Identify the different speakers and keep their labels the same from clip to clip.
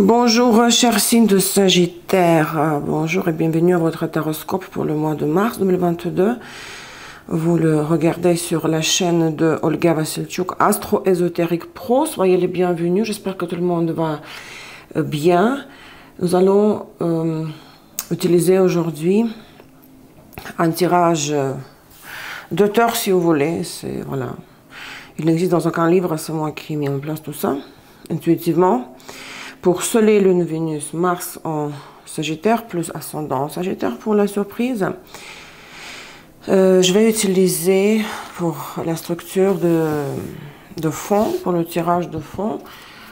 Speaker 1: Bonjour, chers signes de Sagittaire. Bonjour et bienvenue à votre taroscope pour le mois de mars 2022. Vous le regardez sur la chaîne de Olga Vassilchuk, Astro Ésotérique Pro. Soyez les bienvenus. J'espère que tout le monde va bien. Nous allons utiliser aujourd'hui un tirage d'auteur, si vous voulez. Voilà. Il existe dans aucun livre, c'est moi qui ai mis en place tout ça, intuitivement. Pour Soleil, Lune, Vénus, Mars en Sagittaire, plus ascendant en Sagittaire pour la surprise. Je vais utiliser pour la structure de fond, pour le tirage de fond,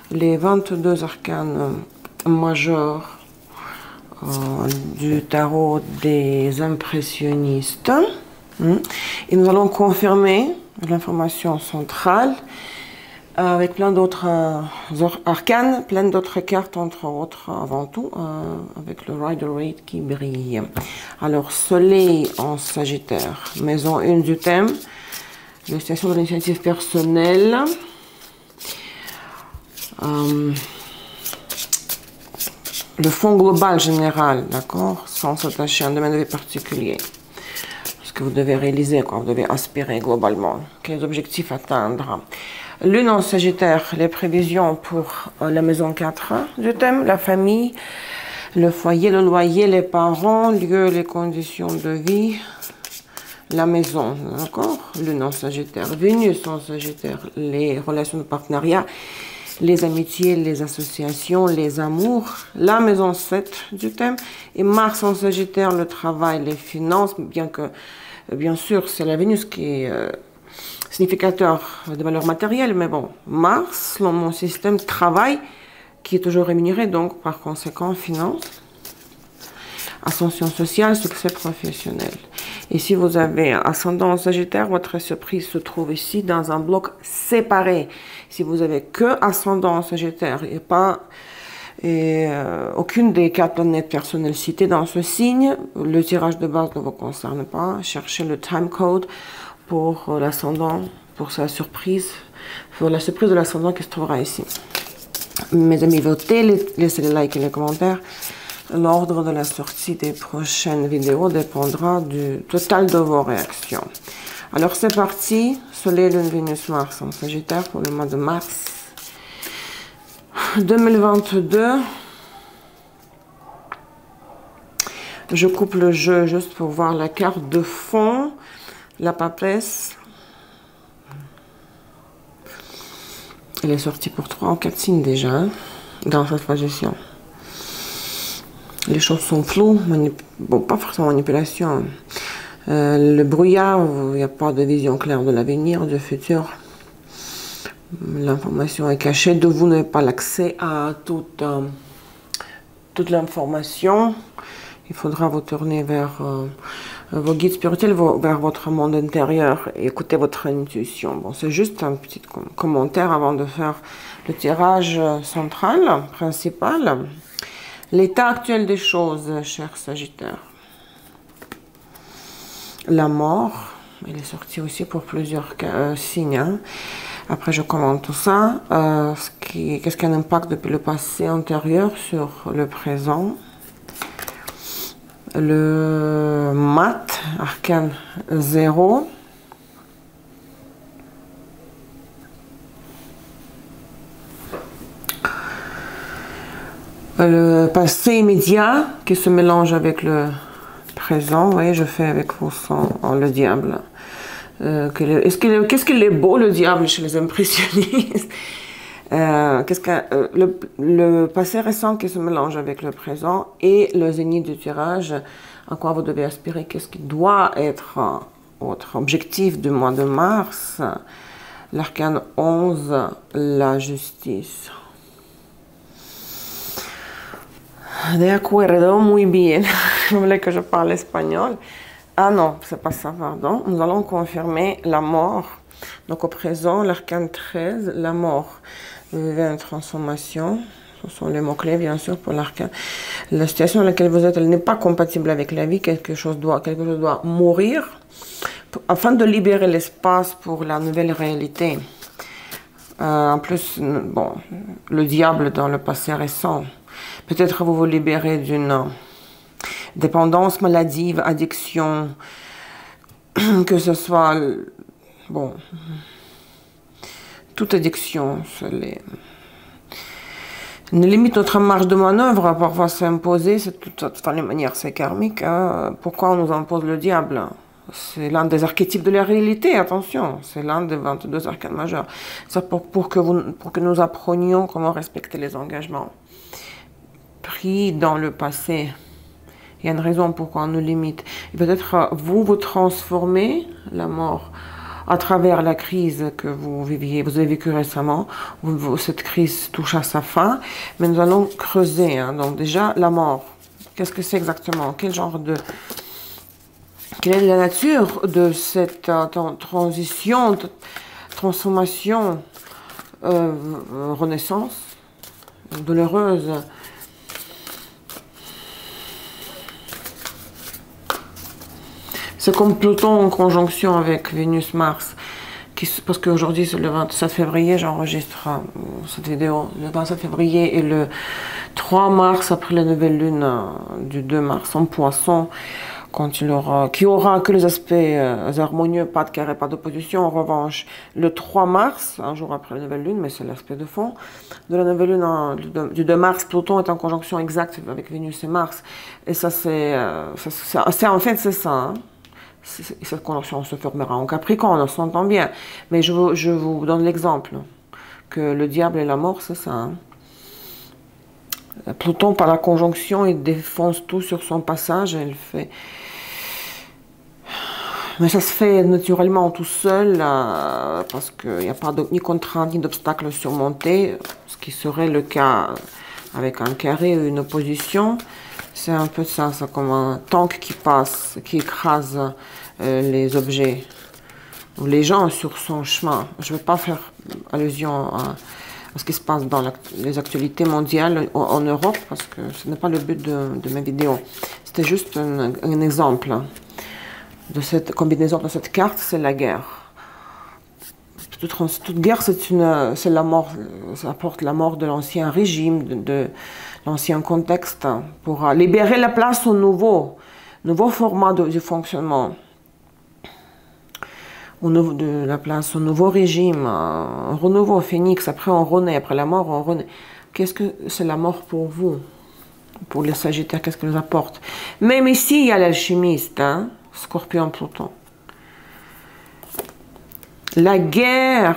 Speaker 1: les 22 arcanes majeurs du tarot des impressionnistes. Et nous allons confirmer l'information centrale avec plein d'autres arcanes, plein d'autres cartes, entre autres, avant tout, avec le Rider-Waite qui brille. Alors, Soleil en Sagittaire, maison 1 du thème, la situation de l'initiative personnelle, le fond global général, d'accord, sans s'attacher à un domaine de vie particulier. Ce que vous devez réaliser, quoi, vous devez aspirer globalement, quels objectifs atteindre. Lune en Sagittaire, les prévisions pour la maison 4 du thème, la famille, le foyer, le loyer, les parents, lieu, les conditions de vie, la maison, d'accord? Lune en Sagittaire, Vénus en Sagittaire, les relations de partenariat, les amitiés, les associations, les amours, la maison 7 du thème, et Mars en Sagittaire, le travail, les finances, bien sûr, c'est la Vénus qui est significateur de valeur matérielle, mais bon, Mars, selon mon système, travail, qui est toujours rémunéré, donc par conséquent, finance, ascension sociale, succès professionnel. Et si vous avez ascendant en Sagittaire, votre surprise se trouve ici dans un bloc séparé. Si vous avez que ascendant en Sagittaire et pas aucune des 4 planètes personnelles citées dans ce signe, le tirage de base ne vous concerne pas. Cherchez le time code pour l'ascendant, pour sa surprise, pour la surprise de l'ascendant qui se trouvera ici. Mes amis, votez, laissez les likes et les commentaires. L'ordre de la sortie des prochaines vidéos dépendra du total de vos réactions. Alors c'est parti, Soleil, Lune, Vénus, Mars en Sagittaire pour le mois de mars 2022. Je coupe le jeu juste pour voir la carte de fond. La papesse, elle est sortie pour 3 ou 4 signes déjà, hein, dans cette position. Les choses sont floues, bon, pas forcément manipulation. Le brouillard, il n'y a pas de vision claire de l'avenir, du futur. L'information est cachée, de vous n'avez pas l'accès à toute l'information. Il faudra vous tourner vers vos guides spirituels, vers votre monde intérieur et écouter votre intuition. Bon, c'est juste un petit commentaire avant de faire le tirage central, principal. L'état actuel des choses, cher Sagittaire. La mort, elle est sortie aussi pour plusieurs signes. Hein. Après, je commente tout ça. Qu'est-ce qui a un impact depuis le passé antérieur sur le présent? Le mat, arcane 0. Le passé immédiat qui se mélange avec le présent. Vous voyez, je fais avec vos sons le diable. Qu'est-ce qu'il est beau, le diable, chez les impressionnistes? Le passé récent qui se mélange avec le présent et le zénith du tirage, à quoi vous devez aspirer, qu'est-ce qui doit être votre objectif du mois de mars. L'arcane 11, la justice. De acuerdo, muy bien. Je voulais que je parle espagnol. Ah non, c'est pas ça, pardon. Nous allons confirmer la mort. Donc au présent, l'arcane 13, la mort. Vous vivez une transformation. Ce sont les mots-clés, bien sûr, pour l'arcane. La situation dans laquelle vous êtes, elle n'est pas compatible avec la vie. Quelque chose doit mourir afin de libérer l'espace pour la nouvelle réalité. En plus, bon, le diable dans le passé récent, Peut-être vous vous libérez d'une dépendance maladive, addiction, que ce soit, bon, toute addiction, limite notre marge de manœuvre, parfois s'imposer, c'est de toute manière, c'est karmique. Hein. Pourquoi on nous impose le diable? C'est l'un des archétypes de la réalité, attention, c'est l'un des 22 arcanes majeurs. C'est pour que nous apprenions comment respecter les engagements pris dans le passé. Il y a une raison pourquoi on nous limite. Et peut-être vous transformez la mort à travers la crise que vous avez vécue récemment. Cette crise touche à sa fin, mais nous allons creuser. Hein. Donc déjà, la mort, qu'est-ce que c'est exactement? Quelle est la nature de cette transition, transformation, renaissance douloureuse? C'est comme Pluton en conjonction avec Vénus-Mars. Parce qu'aujourd'hui, c'est le 27 février, j'enregistre cette vidéo. Le 27 février et le 3 mars, après la nouvelle lune du 2 mars en Poisson, qui aura que les aspects harmonieux, pas de carré, pas d'opposition. En revanche, le 3 mars, un jour après la nouvelle lune, mais c'est l'aspect de fond, de la nouvelle lune du 2 mars, Pluton est en conjonction exacte avec Vénus et Mars. Et ça, en fait, c'est ça. Hein. Cette conjonction se formera en Capricorne, on s'entend bien. Mais je vous donne l'exemple que le diable et la mort, c'est ça. Hein. Pluton, par la conjonction, il défonce tout sur son passage. Mais ça se fait naturellement tout seul, parce qu'il n'y a pas ni contrainte ni d'obstacle surmonté, ce qui serait le cas avec un carré ou une opposition. C'est un peu ça, c'est comme un tank qui passe, qui écrase les objets ou les gens sur son chemin. Je ne vais pas faire allusion à ce qui se passe dans les actualités mondiales en Europe, parce que ce n'est pas le but de mes vidéos. C'était juste un exemple de cette combinaison de cette carte, c'est la guerre. Toute guerre, c'est la mort, ça apporte la mort de l'ancien régime, de l'ancien contexte, pour libérer la place au nouveau format de fonctionnement, de la place au nouveau régime, un renouveau phénix, après on renaît, après la mort on renaît. Qu'est-ce que c'est la mort pour vous? Pour les Sagittaires, qu'est-ce qu'elle nous apporte? Même ici, il y a l'alchimiste, hein, Scorpion, Pluton. La guerre,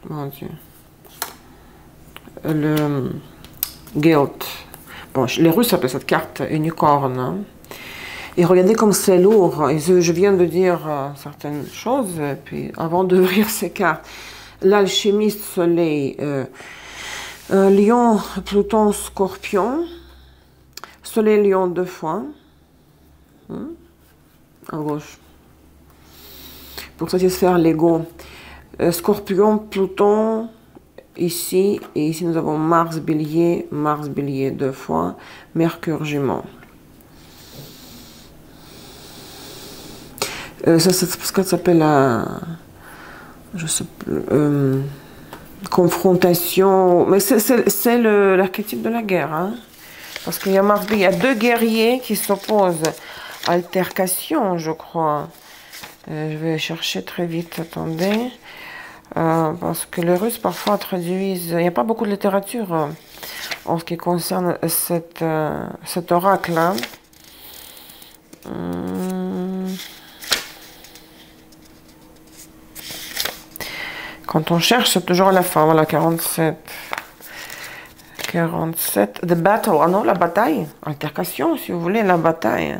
Speaker 1: mon Dieu, le guilt. Bon, les Russes appellent cette carte unicorne. Hein. Et regardez comme c'est lourd. Et je viens de dire certaines choses, et puis avant d'ouvrir ces cartes, l'alchimiste, Soleil, Lion, Pluton, Scorpion, Soleil, Lion 2 fois, à gauche, pour satisfaire l'ego. Scorpion, Pluton, ici, et ici nous avons Mars, Bélier 2 fois, Mercure, ça, c'est parce que ça s'appelle je sais plus, confrontation, mais c'est l'archétype de la guerre, hein? Parce qu'il y a Mars, il y a deux guerriers qui s'opposent. Altercation, je crois. Je vais chercher très vite, attendez. Parce que les Russes parfois traduisent... Il n'y a pas beaucoup de littérature en ce qui concerne cet oracle-là. Quand on cherche, c'est toujours à la fin. Voilà, 47. 47. The battle. Ah non, la bataille. Altercation, si vous voulez, la bataille.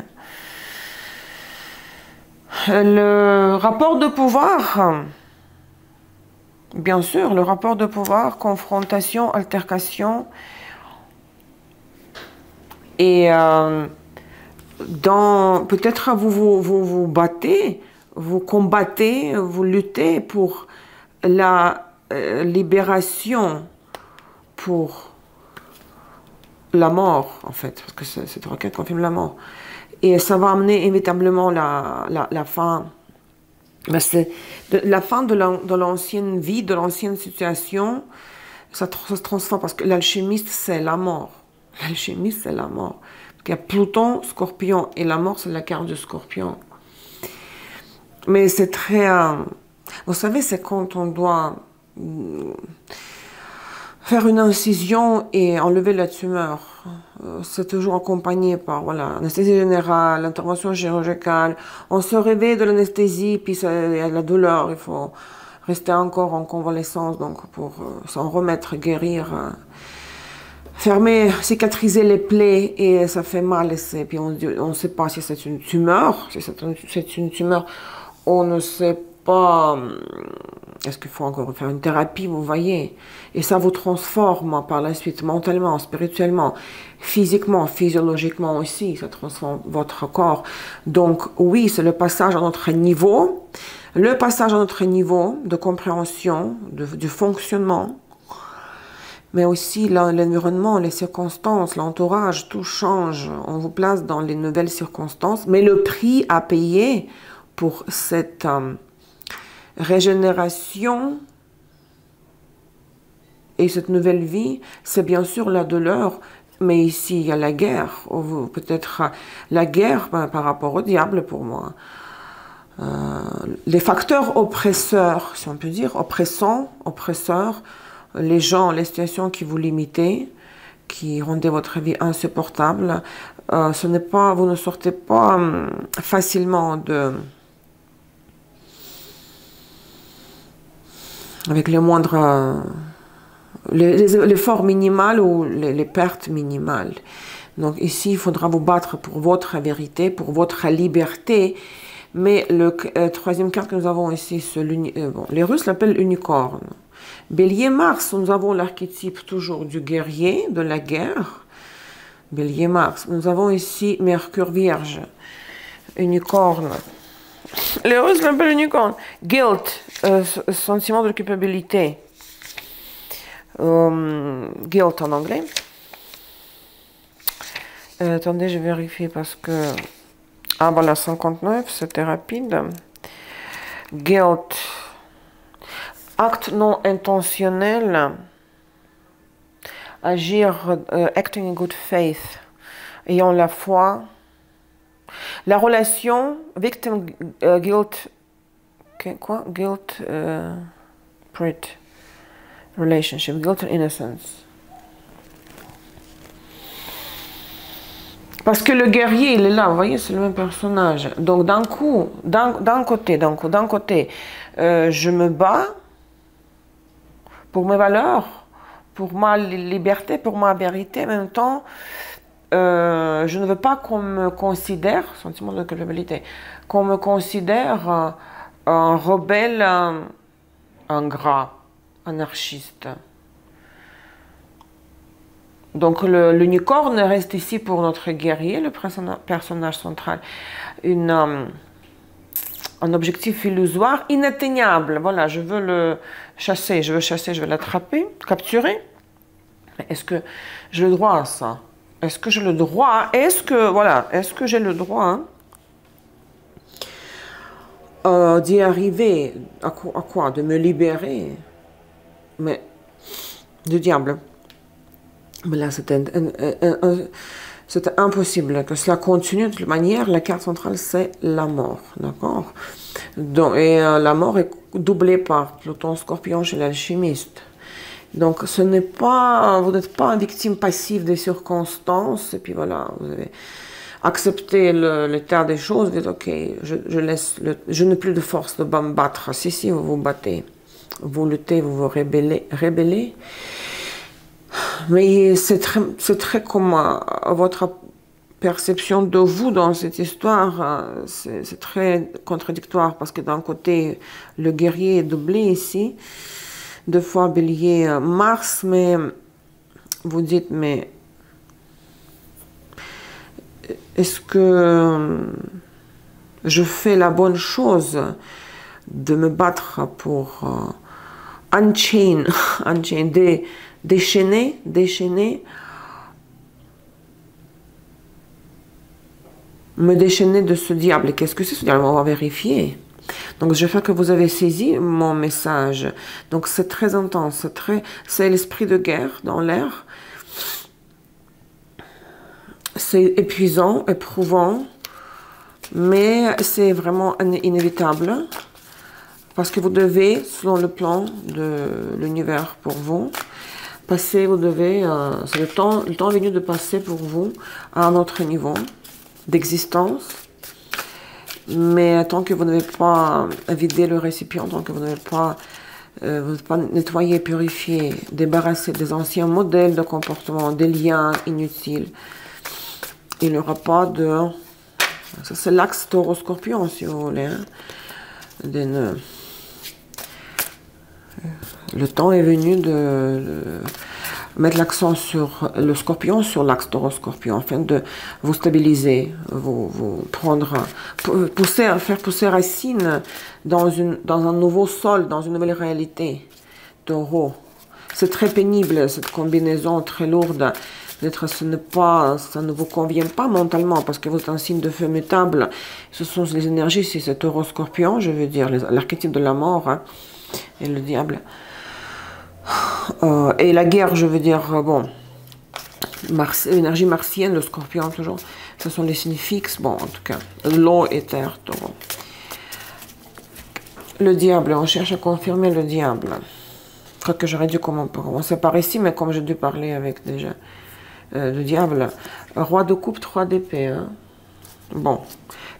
Speaker 1: Le rapport de pouvoir. Bien sûr, le rapport de pouvoir, confrontation, altercation. Et peut-être vous battez, vous combattez, vous luttez pour la libération, pour la mort, en fait, parce que cette requête confirme la mort. Et ça va amener inévitablement la fin. C'est la fin de l'ancienne vie, de l'ancienne situation. Ça se transforme parce que l'alchimiste, c'est la mort. L'alchimiste, c'est la mort. Il y a Pluton, Scorpion, et la mort, c'est la carte du Scorpion. Mais c'est très... vous savez, c'est quand on doit faire une incision et enlever la tumeur. C'est toujours accompagné par voilà, anesthésie générale, intervention chirurgicale. On se réveille de l'anesthésie, puis il y a la douleur. Il faut rester encore en convalescence donc pour s'en remettre, guérir. Fermer, cicatriser les plaies et ça fait mal. Et puis on ne sait pas si c'est une tumeur. Si c'est une tumeur, on ne sait pas. Est-ce qu'il faut encore faire une thérapie, vous voyez? Et ça vous transforme par la suite, mentalement, spirituellement, physiquement, physiologiquement aussi. Ça transforme votre corps. Donc oui, c'est le passage à notre niveau. Le passage à notre niveau de compréhension, du fonctionnement. Mais aussi l'environnement, les circonstances, l'entourage, tout change. On vous place dans les nouvelles circonstances. Mais le prix à payer pour cette régénération et cette nouvelle vie, c'est bien sûr la douleur. Mais ici, il y a la guerre. Peut-être la guerre par rapport au diable pour moi. Les facteurs oppresseurs, si on peut dire, oppresseurs, les gens, les situations qui vous limitaient, qui rendaient votre vie insupportable, ce n'est pas, vous ne sortez pas facilement avec les moindres, l'effort minimal ou les pertes minimales. Donc ici, il faudra vous battre pour votre vérité, pour votre liberté. Mais le troisième carte que nous avons ici, bon, les Russes l'appellent unicorne. Bélier Mars, nous avons l'archétype toujours du guerrier, de la guerre. Bélier Mars. Nous avons ici Mercure Vierge. Unicorne. Les Russes l'appellent unicorne. Guilt, sentiment de culpabilité. Guilt en anglais. Attendez, je vérifie parce que... Ah, voilà, 59, c'était rapide. Guilt. Acte non intentionnel. Agir, acting in good faith. Ayant la foi. La relation, victim guilt. Quoi? Guilt, relationship. Guilt and innocence. Parce que le guerrier, il est là, vous voyez, c'est le même personnage. Donc d'un côté, je me bats pour mes valeurs, pour ma liberté, pour ma vérité. En même temps, je ne veux pas qu'on me considère, sentiment de culpabilité, qu'on me considère un rebelle, ingrat, anarchiste. Donc l'unicorne reste ici pour notre guerrier, le personnage central. Un objectif illusoire, inatteignable. Voilà, je veux le chasser, je veux l'attraper, capturer. Est-ce que j'ai le droit à ça? Est-ce que j'ai le droit? Est-ce que j'ai le droit d'y arriver? À quoi? De me libérer? Mais du diable. Mais là, c'était impossible que cela continue de toute manière. La carte centrale, c'est la mort, d'accord? Et la mort est doublée par Pluton Scorpion chez l'alchimiste. Donc, vous n'êtes pas une victime passive des circonstances. Et puis voilà, vous avez accepté l'état des choses. Vous dites, ok, je n'ai plus de force de me battre. Si, vous vous battez. Vous luttez, vous vous rébellez. Mais c'est très comme votre perception de vous dans cette histoire, c'est très contradictoire parce que d'un côté, le guerrier est doublé ici, 2 fois bélier Mars, mais vous dites, mais est-ce que je fais la bonne chose de me battre pour unchain, déchaîner, me déchaîner de ce diable. Qu'est-ce que c'est ce diable? On va vérifier. Donc, je fais que vous avez saisi mon message. Donc, c'est très intense, c'est l'esprit de guerre dans l'air. C'est épuisant, éprouvant, mais c'est vraiment inévitable parce que vous devez, selon le plan de l'univers pour vous, passer, vous devez, c'est le temps est venu de passer pour vous à un autre niveau d'existence. Mais tant que vous n'avez pas vidé le récipient, tant que vous n'avez pas, nettoyé, purifié, débarrassé des anciens modèles de comportement, des liens inutiles, il n'y aura pas de... Ça, c'est l'axe taureau-scorpion, si vous voulez. Hein, des nœuds. Le temps est venu de mettre l'accent sur le scorpion, sur l'axe taureau-scorpion, afin de vous stabiliser, vous prendre, faire pousser racine dans un nouveau sol, dans une nouvelle réalité. Taureau. C'est très pénible, cette combinaison très lourde. Peut-être ça ne vous convient pas mentalement, parce que vous êtes un signe de feu mutable. Ce sont les énergies, si c'est taureau-scorpion, je veux dire, l'archétype de la mort, hein, et le diable. Et la guerre, je veux dire, bon, l'énergie martienne, le scorpion toujours, ce sont les signes fixes, bon, en tout cas, l'eau et terre, taureau. Le diable, on cherche à confirmer le diable. Je crois que j'aurais dû commencer par ici, mais comme j'ai dû parler avec déjà le diable. Roi de coupe, 3 d'épée. Hein. Bon,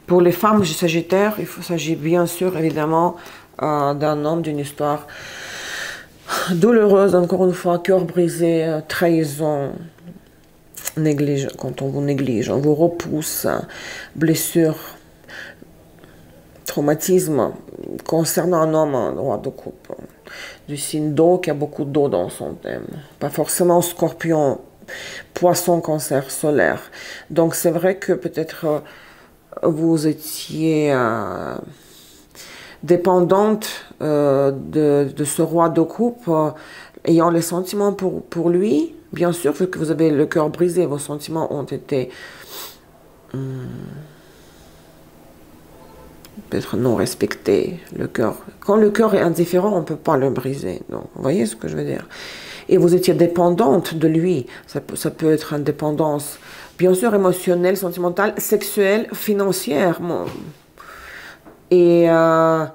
Speaker 1: pour les femmes sagittaires, il s'agit bien sûr, évidemment, d'un homme, d'une histoire douloureuse, encore une fois, cœur brisé, trahison, quand on vous néglige, on vous repousse, blessure, traumatisme, concernant un homme, un roi de coupe, du signe d'eau qui a beaucoup d'eau dans son thème. Pas forcément scorpion, poisson, cancer, solaire. Donc c'est vrai que peut-être vous étiez dépendante de ce roi de coupe, ayant les sentiments pour lui. Bien sûr, vu que vous avez le cœur brisé, vos sentiments ont été peut-être non respectés. Quand le cœur est indifférent, on ne peut pas le briser. Donc, vous voyez ce que je veux dire? Et vous étiez dépendante de lui. Ça peut être une dépendance, bien sûr, émotionnelle, sentimentale, sexuelle, financière. Et la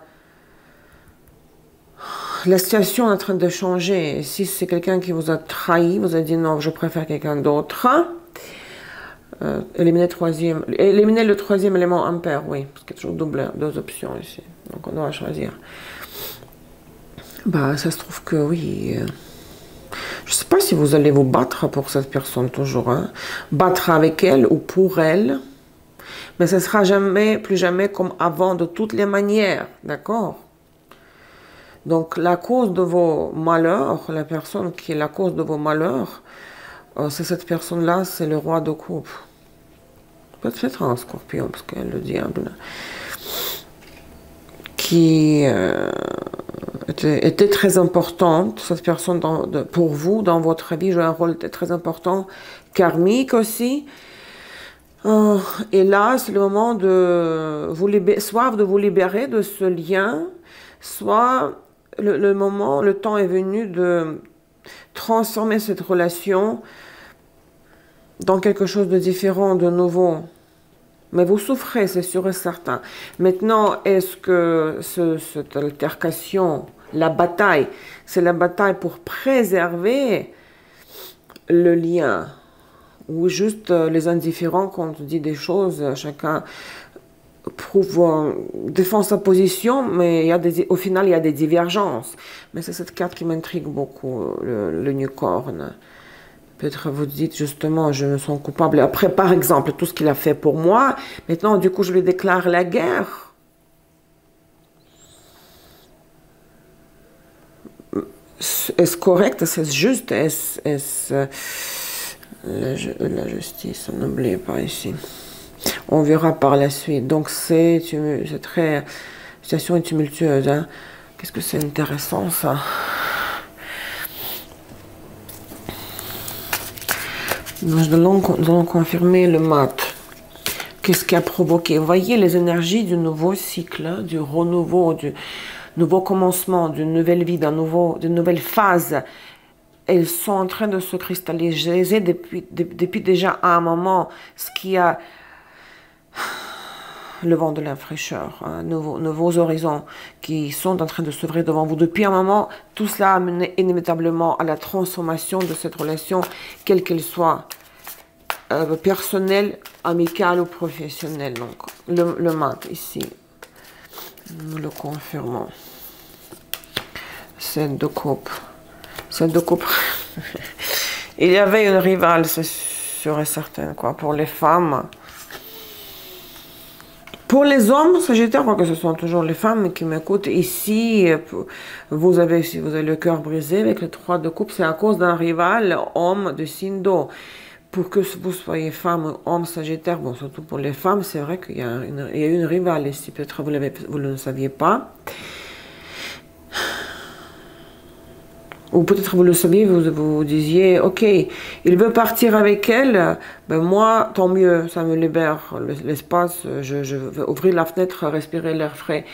Speaker 1: situation est en train de changer. Si c'est quelqu'un qui vous a trahi, vous a dit non, je préfère quelqu'un d'autre. Éliminer le troisième élément impair, oui, parce qu'il y a toujours deux options ici. Donc on doit choisir. Bah, ça se trouve que oui. Je ne sais pas si vous allez vous battre pour cette personne toujours. Hein. Battre avec elle ou pour elle. Mais ce ne sera jamais, plus jamais comme avant, de toutes les manières. D'accord? Donc la cause de vos malheurs, la personne qui est la cause de vos malheurs, c'est cette personne-là, c'est le roi de coupe. Peut-être un scorpion, parce qu'elle le diable. Qui était très importante, cette personne pour vous, dans votre vie, joue un rôle très important, karmique aussi. Et là, c'est le moment de soit de vous libérer de ce lien, soit le temps est venu de transformer cette relation dans quelque chose de différent, de nouveau. Mais vous souffrez, c'est sûr et certain. Maintenant, est-ce que cette altercation, la bataille, c'est la bataille pour préserver le lien? Ou juste les indifférents, quand on dit des choses, chacun défend sa position, mais au final, il y a des divergences. Mais c'est cette carte qui m'intrigue beaucoup, le unicorne. Peut-être vous dites justement, je me sens coupable. Après, par exemple, tout ce qu'il a fait pour moi, maintenant, du coup, je lui déclare la guerre. Est-ce correct? Est-ce juste? Est-ce la justice? N'oubliez pas ici. On verra par la suite. Donc, c'est très... La situation est tumultueuse. Hein? Qu'est-ce que c'est intéressant, ça? Nous allons confirmer le mat. Qu'est-ce qui a provoqué? Vous voyez les énergies du nouveau cycle, du renouveau, du nouveau commencement, d'une nouvelle vie, d'une nouvelle phase elles sont en train de se cristalliser depuis déjà un moment, ce qui a le vent de la fraîcheur, hein, nouveaux horizons qui sont en train de s'ouvrir devant vous. Depuis un moment, tout cela a mené inévitablement à la transformation de cette relation, quelle qu'elle soit, personnelle, amicale ou professionnelle. Donc, le mat ici, nous le confirmons. 7 de coupe. 7 de coupe. Il y avait une rivale, c'est sûr et certain, quoi, pour les femmes. Pour les hommes, Sagittaire, quoi que ce sont toujours les femmes qui m'écoutent, ici, si vous avez le cœur brisé avec le 3 de coupe, c'est à cause d'un rival, homme de signe d'eau. Pour que vous soyez femme ou homme Sagittaire, bon, surtout pour les femmes, c'est vrai qu'il y a une rivale ici, peut-être vous ne le saviez pas. Ou peut-être vous le saviez, vous disiez, ok, il veut partir avec elle, ben moi, tant mieux, ça me libère l'espace, je veux ouvrir la fenêtre, respirer l'air frais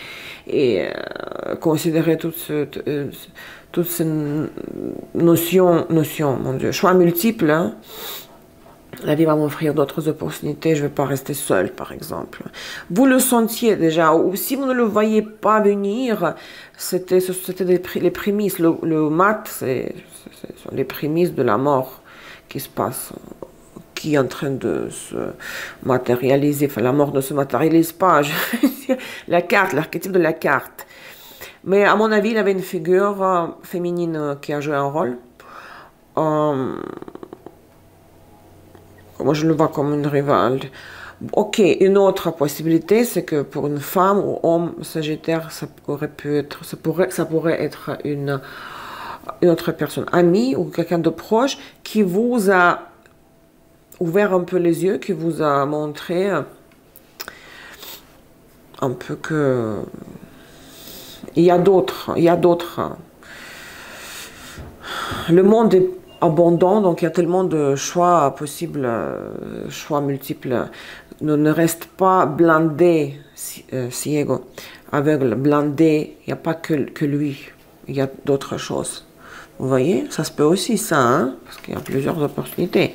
Speaker 1: et considérer toutes ces notions, mon Dieu, choix multiples, hein. La vie va m'offrir d'autres opportunités, je ne vais pas rester seule, par exemple. Vous le sentiez déjà, ou si vous ne le voyez pas venir, c'était les prémices. Le mat, c'est les prémices de la mort qui se passe, qui est en train de se matérialiser. Enfin, la mort ne se matérialise pas, je veux dire, la carte, l'archétype de la carte. Mais à mon avis, il avait une figure féminine qui a joué un rôle. Moi, je le vois comme une rivale. Ok, une autre possibilité, c'est que pour une femme ou homme Sagittaire, ça pourrait être une autre personne, amie ou quelqu'un de proche, qui vous a ouvert un peu les yeux, qui vous a montré un peu que il y a d'autres. Le monde est abondant, donc il y a tellement de choix possibles, choix multiples. Ne reste pas blindé, ciego, aveugle, blindé. Il n'y a pas que lui, il y a d'autres choses. Vous voyez, ça se peut aussi ça, hein, parce qu'il y a plusieurs opportunités.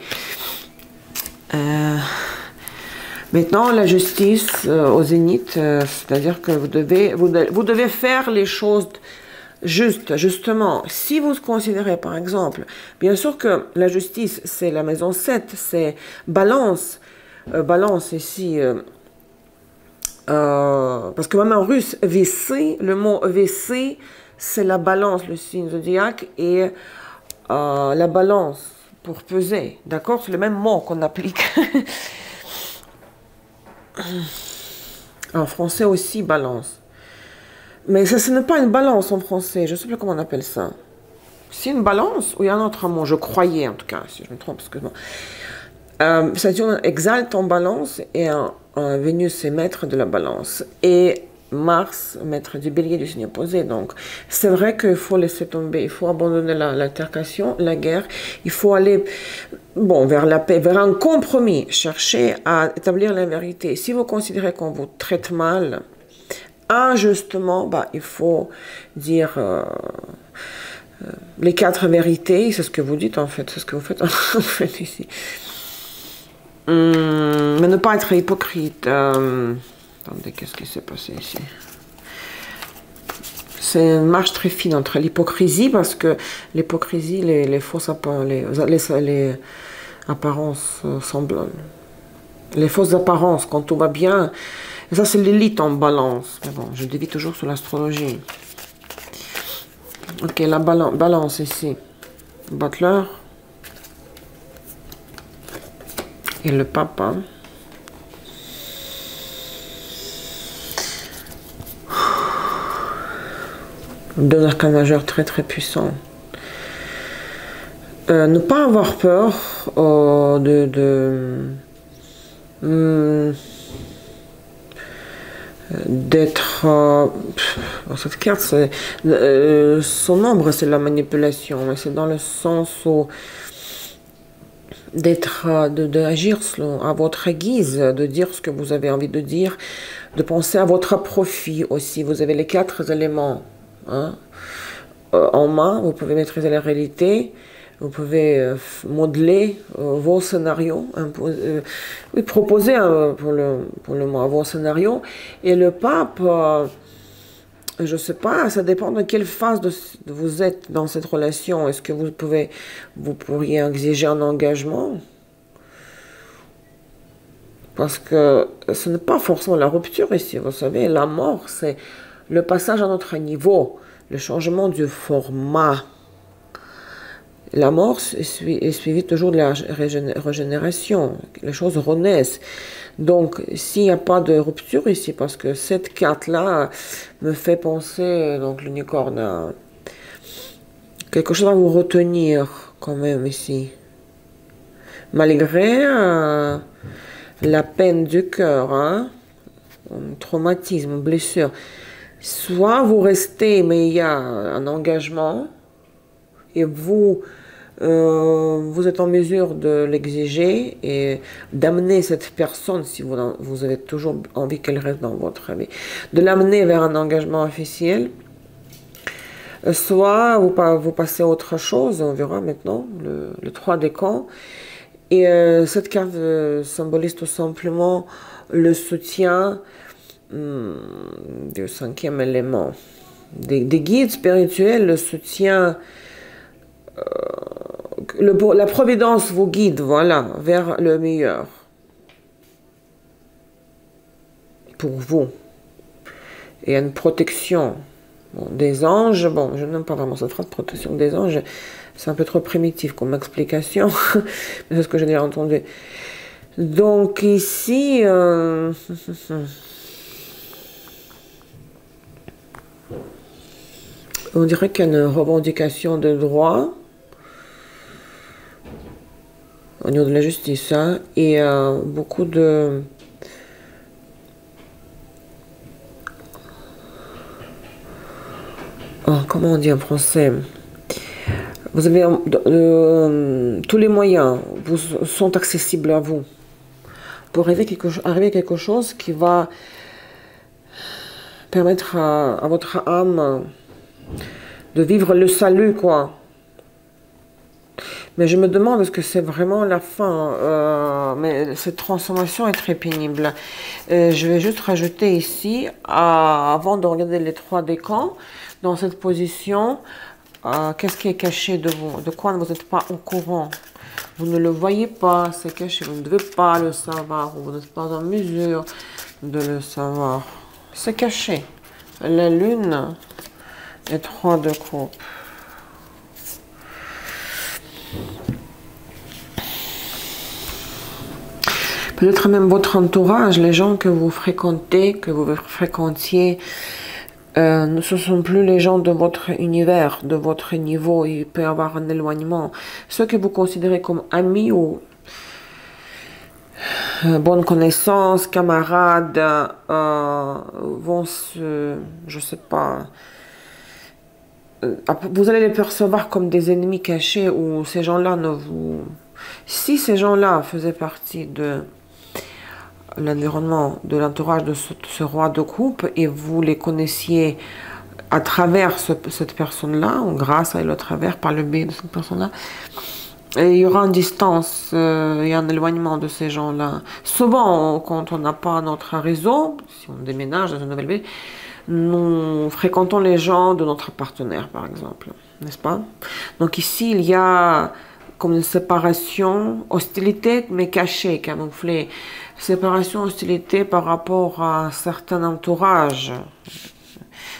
Speaker 1: Maintenant, la justice au zénith, c'est-à-dire que vous devez faire les choses justement, si vous considérez par exemple, bien sûr que la justice, c'est la maison 7, c'est balance, balance ici, parce que même en russe, VC, le mot VC, c'est la balance, le signe zodiaque, et la balance pour peser, d'accord? C'est le même mot qu'on applique. En français aussi, balance. Mais ça, ce n'est pas une balance en français. Je ne sais plus comment on appelle ça. C'est une balance ou il y a un autre mot? Je croyais en tout cas, si je me trompe, excuse-moi. Saturne exalte en balance et Vénus est maître de la balance. Et Mars, maître du bélier du signe opposé. Donc, c'est vrai qu'il faut laisser tomber, il faut abandonner l'altercation, la guerre. Il faut aller vers la paix, vers un compromis, chercher à établir la vérité. Si vous considérez qu'on vous traite mal, injustement, il faut dire les 4 vérités, c'est ce que vous dites en fait, c'est ce que vous faites en fait ici. Mais ne pas être hypocrite. Attendez, qu'est-ce qui s'est passé ici? C'est une marche très fine entre l'hypocrisie, parce que l'hypocrisie, les fausses apparences semblables, les fausses apparences quand tout va bien. Et ça, c'est l'élite en balance. Mais bon, je dévie toujours sur l'astrologie. Ok, la balance ici. Butler. Et le papa. Deux arcanes majeurs très très puissants. Ne pas avoir peur d'être dans cette carte, son ombre, c'est la manipulation, mais c'est dans le sens où d'agir à votre guise, de dire ce que vous avez envie de dire, de penser à votre profit aussi. Vous avez les 4 éléments, hein, en main, vous pouvez maîtriser la réalité, Vous pouvez modeler vos scénarios, oui, proposer pour le mois vos scénarios. Et le pape, je ne sais pas, ça dépend de quelle phase vous êtes dans cette relation. Est-ce que vous pourriez exiger un engagement? Parce que ce n'est pas forcément la rupture ici, vous savez, la mort, c'est le passage à un autre niveau, le changement du format. La mort est suivie toujours de la régénération, les choses renaissent. Donc, s'il n'y a pas de rupture ici, parce que cette carte-là me fait penser, donc l'unicorne, quelque chose à vous retenir quand même ici. Malgré la peine du cœur, hein, un traumatisme, une blessure. Soit vous restez, mais il y a un engagement, et vous êtes en mesure de l'exiger et d'amener cette personne, si vous avez toujours envie qu'elle reste dans votre vie, de l'amener vers un engagement officiel. Soit vous passez à autre chose, on verra maintenant, le 3 des camps. Et cette carte symbolise tout simplement le soutien du 5e élément. Des guides spirituels, le soutien, la providence vous guide, voilà, vers le meilleur. Pour vous. Et une protection. Bon, des anges, bon, je n'aime pas vraiment cette phrase, protection des anges. C'est un peu trop primitif comme explication, mais c'est ce que j'ai déjà entendu. Donc ici, on dirait qu'il y a une revendication de droit au niveau de la justice, hein, et beaucoup de... Oh, comment on dit en français? Vous avez tous les moyens sont accessibles à vous pour arriver à quelque chose qui va permettre à votre âme de vivre le salut, quoi. Mais je me demande est-ce que c'est vraiment la fin. Mais cette transformation est très pénible. Je vais juste rajouter ici, avant de regarder les 3 décans, dans cette position, qu'est-ce qui est caché de vous? De quoi vous n'êtes pas au courant? Vous ne le voyez pas, c'est caché. Vous ne devez pas le savoir. Vous n'êtes pas en mesure de le savoir. C'est caché. La lune est 3 de coupe. Peut-être même votre entourage, les gens que vous fréquentez, que vous fréquentiez, ce ne sont plus les gens de votre univers, de votre niveau. Il peut y avoir un éloignement. Ceux que vous considérez comme amis ou bonnes connaissances, camarades, vont je sais pas, vous allez les percevoir comme des ennemis cachés ou ces gens-là ne vous... Si ces gens-là faisaient partie de l'environnement, de l'entourage de ce roi de coupe et vous les connaissiez à travers cette personne-là, ou grâce à elle, au travers, par le biais de cette personne-là, il y aura une distance et un éloignement de ces gens-là. Souvent, quand on n'a pas notre réseau, si on déménage dans une nouvelle ville, nous fréquentons les gens de notre partenaire, par exemple, n'est-ce pas? Donc ici, il y a comme une séparation, hostilité, mais cachée, camouflée. Séparation, hostilité par rapport à un certain entourage.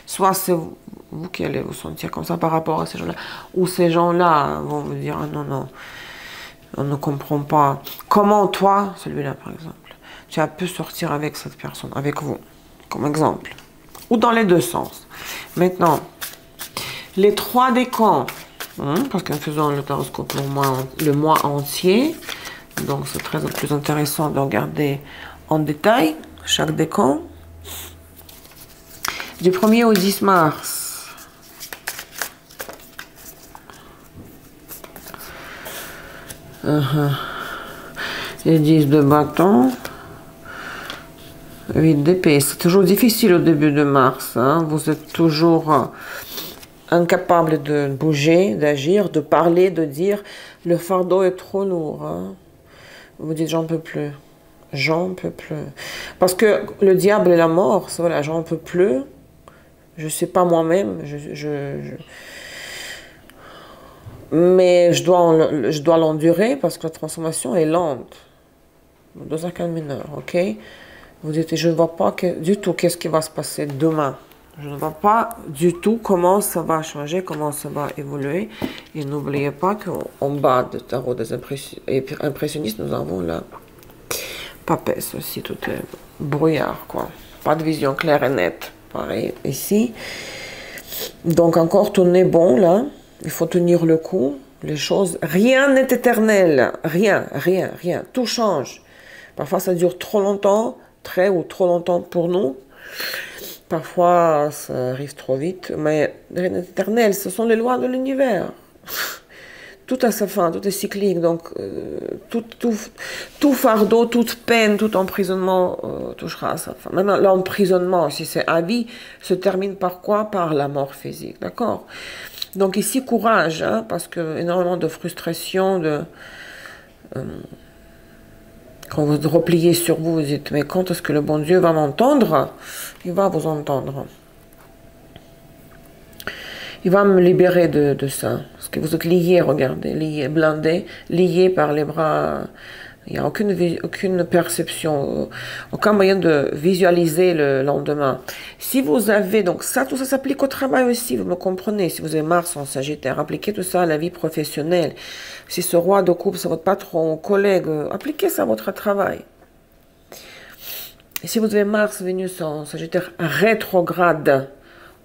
Speaker 1: Soit c'est vous qui allez vous sentir comme ça par rapport à ces gens-là, ou ces gens-là vont vous dire, ah, non, non, on ne comprend pas. Comment toi, celui-là par exemple, tu as pu sortir avec cette personne, avec vous, comme exemple. Ou dans les deux sens. Maintenant, les 3 décans, parce que nous faisons le taroscope le mois entier, donc c'est très plus intéressant de regarder en détail chaque décan. Du 1er au 10 mars. Les 10 de bâton. 8 d'épée. C'est toujours difficile au début de mars. Hein. Vous êtes toujours incapable de bouger, d'agir, de parler, de dire le fardeau est trop lourd. Hein. Vous dites j'en peux plus. J'en peux plus. Parce que le diable et la mort, c'est voilà, j'en peux plus. Je ne sais pas moi-même. Mais je dois l'endurer parce que la transformation est lente. Dans un cas mineur, ok? Vous dites, je ne vois pas du tout qu'est-ce qui va se passer demain. Je ne vois pas du tout comment ça va changer, comment ça va évoluer. Et n'oubliez pas qu'en bas de tarot des impressionnistes, nous avons la papesse aussi, tout est brouillard, quoi. Pas de vision claire et nette. Pareil ici. Donc encore, tout n'est bon, là. Il faut tenir le coup. Les choses, rien n'est éternel. Rien, rien, rien. Tout change. Parfois, ça dure trop longtemps, très ou trop longtemps pour nous. Parfois, ça arrive trop vite, mais rien n'est éternel. Ce sont les lois de l'univers. Tout a sa fin, tout est cyclique. Donc, tout fardeau, toute peine, tout emprisonnement touchera à sa fin. Maintenant, l'emprisonnement, si c'est à vie, se termine par quoi? Par la mort physique, d'accord? Donc ici, courage, hein, parce que énormément de frustration, quand vous repliez sur vous, vous dites, mais quand est-ce que le bon Dieu va m'entendre? Il va vous entendre. Il va me libérer de ça. Parce que vous êtes liés, regardez, liés, blindés, liés par les bras. Il n'y a aucune perception, aucun moyen de visualiser le lendemain. Si vous avez, donc ça, tout ça s'applique au travail aussi, vous me comprenez. Si vous avez Mars en Sagittaire, appliquez tout ça à la vie professionnelle. Si ce roi de coupe, c'est votre patron, collègue, appliquez ça à votre travail. Et si vous avez Mars, Vénus en Sagittaire rétrograde,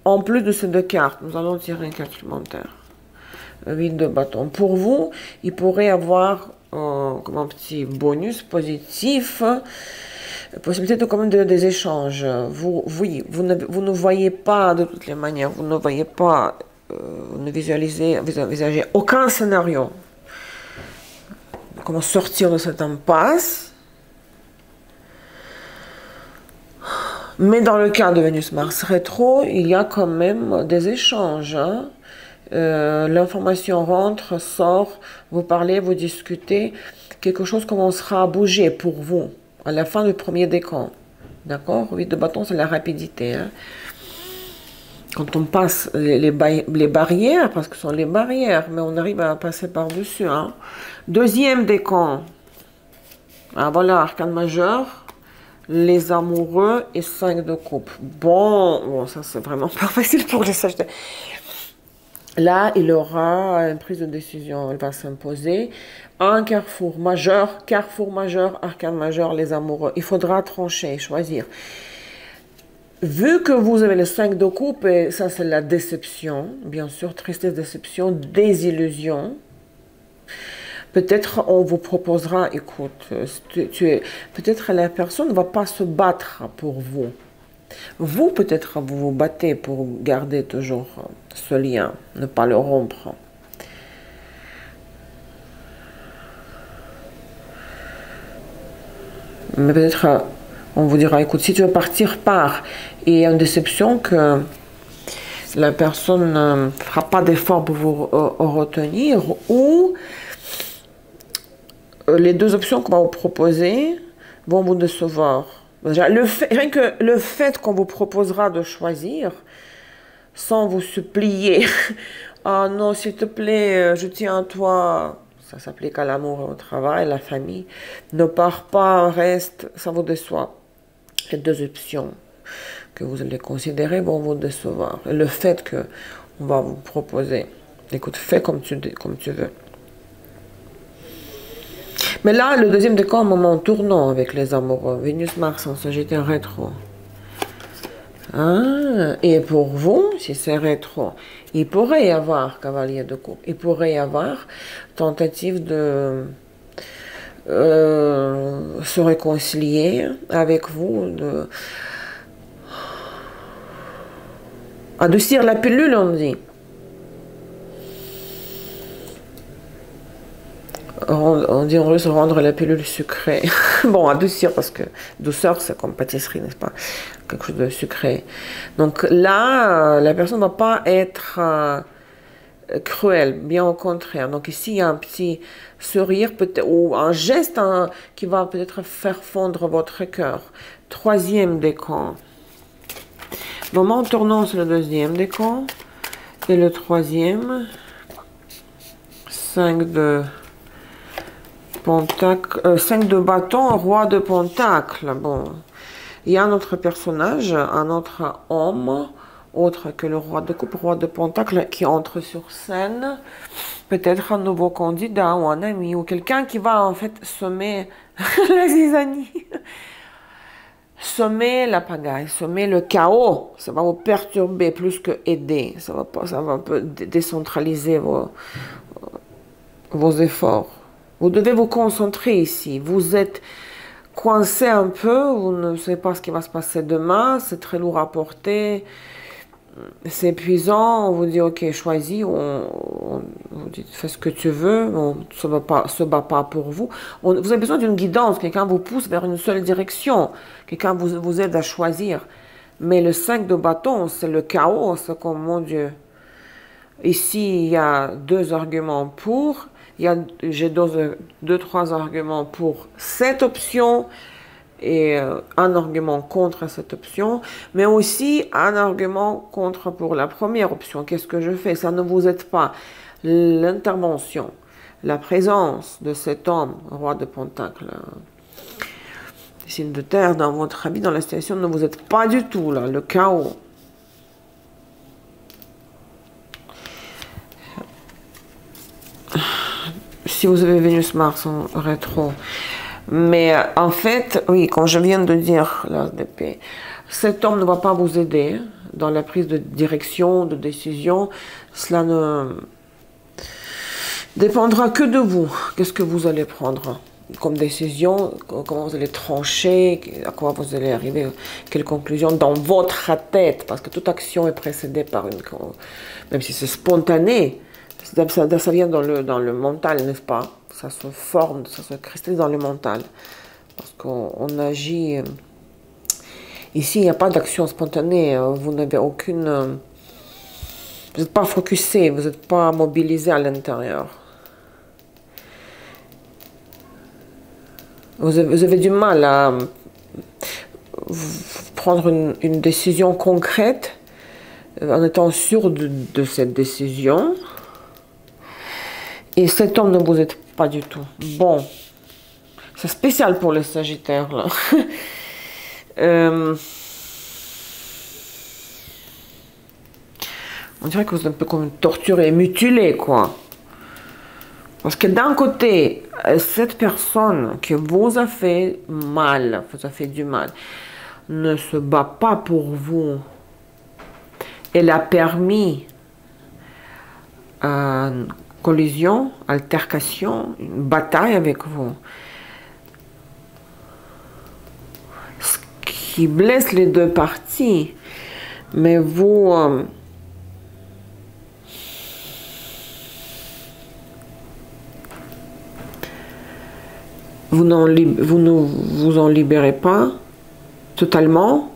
Speaker 1: en plus de ces deux cartes, nous allons tirer une carte supplémentaire. 8 de bâton. Pour vous, il pourrait avoir comme un petit bonus positif, possibilité de, quand même des échanges. Vous ne voyez pas de toutes les manières, vous ne voyez pas, vous ne visualisez aucun scénario. Comment sortir de cette impasse. Mais dans le cas de Vénus-Mars rétro, il y a quand même des échanges. Hein. L'information rentre, sort, vous parlez, vous discutez, quelque chose commencera à bouger pour vous à la fin du premier décan. D'accord? 8 de bâton, c'est la rapidité. Hein. Quand on passe les barrières, parce que ce sont les barrières, mais on arrive à passer par-dessus. Hein. Deuxième décan. Ah, voilà, arcane majeur, les amoureux et 5 de coupe. Bon, ça c'est vraiment pas facile pour les Sagittaires. Là, il aura une prise de décision, elle va s'imposer. Un carrefour majeur, arcane majeur, les amoureux. Il faudra trancher, choisir. Vu que vous avez le 5 de coupe, et ça c'est la déception, bien sûr, tristesse, déception, désillusion. Peut-être on vous proposera, écoute, peut-être la personne ne va pas se battre pour vous. Vous, peut-être, vous vous battez pour garder toujours ce lien, ne pas le rompre. Mais peut-être, on vous dira, écoute, si tu veux partir, pars. Et il y a une déception que la personne ne fera pas d'effort pour vous retenir, ou les deux options qu'on va vous proposer vont vous décevoir. Déjà, rien que le fait qu'on vous proposera de choisir, sans vous supplier, ah non, s'il te plaît, je tiens à toi, ça s'applique à l'amour et au travail, la famille, ne pars pas, reste, ça vous déçoit. Les deux options que vous allez considérer vont vous décevoir. Et le fait qu'on va vous proposer, écoute, fais comme tu veux. Mais là, le deuxième décan, un moment tournant avec les amoureux. Vénus-Mars en Sagittaire rétro. Ah, et pour vous, si c'est rétro, il pourrait y avoir cavalier de coupe. Il pourrait y avoir tentative de se réconcilier avec vous, de adoucir la pilule, on dit. on dit en russe rendre la pilule sucrée. Bon, adoucir, parce que douceur, c'est comme pâtisserie, n'est-ce pas? Quelque chose de sucré. Donc là, la personne ne va pas être cruelle, bien au contraire. Donc ici, il y a un petit sourire, ou un geste qui va peut-être faire fondre votre cœur. Troisième décan. Moment tournant, c'est le deuxième décan. Et le troisième, 5 de pentacle, 5 de bâton, roi de pentacle. Bon, il y a un autre personnage, un autre homme, autre que le roi de coupe, roi de pentacle, qui entre sur scène. Peut-être un nouveau candidat ou un ami ou quelqu'un qui va en fait semer la zizanie. Semer la pagaille, semer le chaos, ça va vous perturber plus que aider. Ça va un peu décentraliser vos efforts. Vous devez vous concentrer ici. Vous êtes coincé un peu, vous ne savez pas ce qui va se passer demain, c'est très lourd à porter, c'est épuisant. On vous dit ok, choisis, on vous dit fais ce que tu veux, on ne se bat pas pour vous. Vous avez besoin d'une guidance, quelqu'un vous pousse vers une seule direction, quelqu'un vous aide à choisir. Mais le 5 de bâton, c'est le chaos, c'est comme mon Dieu. Ici, il y a 2 arguments pour. J'ai 2-3 arguments pour cette option et un argument contre cette option, mais aussi un argument contre pour la première option. Qu'est-ce que je fais? Ça ne vous aide pas. L'intervention, la présence de cet homme, roi de pentacle, signe de terre dans votre habit, dans la situation, ne vous aide pas du tout, là, le chaos. Si vous avez Vénus-Mars en rétro. Mais en fait, oui, quand je viens de dire l'as d'épée, cet homme ne va pas vous aider dans la prise de direction, de décision. Cela ne dépendra que de vous. Qu'est-ce que vous allez prendre comme décision, comment vous allez trancher, à quoi vous allez arriver, quelle conclusion dans votre tête, parce que toute action est précédée par une... Même si c'est spontané, ça vient dans le mental, n'est-ce pas? Ça se forme, ça se cristallise dans le mental. Parce qu'on agit... Ici, il n'y a pas d'action spontanée. Vous n'avez aucune... Vous n'êtes pas focusé, vous n'êtes pas mobilisé à l'intérieur. Vous avez du mal à prendre une décision concrète en étant sûr de cette décision. Et cet homme ne vous aide pas du tout. Bon, c'est spécial pour les Sagittaires, là. On dirait que vous êtes un peu comme torturé, mutilé, quoi. Parce que d'un côté, cette personne qui vous a fait mal, vous a fait du mal, ne se bat pas pour vous. Elle a permis une collision, altercation, une bataille avec vous. Ce qui blesse les deux parties. Mais vous... vous ne vous en libérez pas totalement,